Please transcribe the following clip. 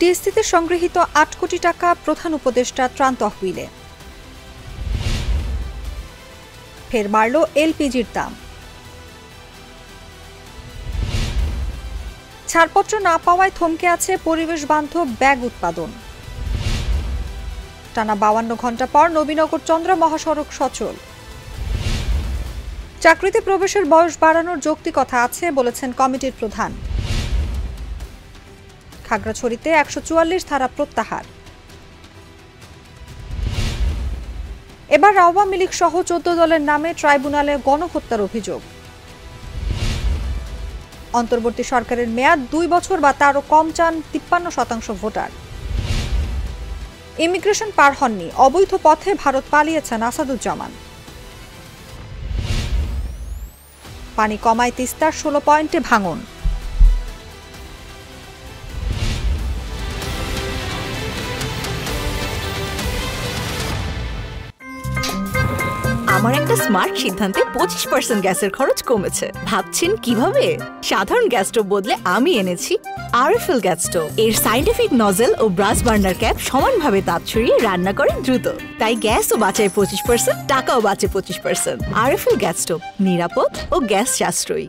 টিএসসিতে সংগৃহীত ৮ কোটি টাকা প্রধান উপদেষ্টা ত্রাণ তহবিলে। ফের বাড়ল এলপিজির দাম। ছাড়পত্র না পাওয়ায় থমকে আছে পরিবেশ বান্ধব ব্যাগ উৎপাদন। টানা ৫২ ঘণ্টা পর নবীনগর চন্দ্রা মহাসড়ক সচল। চাকরিতে প্রবেশের বয়স বাড়ানোর যৌক্তিকতা আছে বলেছেন কমিটির প্রধান। খাগড়াছড়িতে ১৪৪ ধারা প্রত্যাহার। এবার আওয়ামী লীগ সহ ১৪ দলের নামে ট্রাইব্যুনালে গণহত্যার অভিযোগ। অন্তর্বর্তী সরকারের মেয়াদ ২ বছর বা তারও কম চান ৫৩% ভোটার। ইমিগ্রেশন পার হননি, অবৈধ পথে ভারত পালিয়েছেন আসাদুজ্জামান। পানি কমায় তিস্তার ১৬ পয়েন্টে ভাঙন। আমার একটা স্মার্ট সিদ্ধান্তে ২৫% গ্যাসের খরচ কমেছে। ভাবছেন কিভাবে? সাধারণ গ্যাস স্টোভ বদলে আমি এনেছি আরএফএল গ্যাস স্টোভ। এর সাইন্টিফিক নজল ও ব্রাস বার্নার ক্যাপ সমানভাবে তাপ ছড়িয়ে রান্না করে দ্রুত, তাই গ্যাসও বাঁচায় ২৫%, টাকাও বাঁচে ২৫%। আরএফএল গ্যাস স্টোভ নিরাপদ ও গ্যাস সাশ্রয়ী।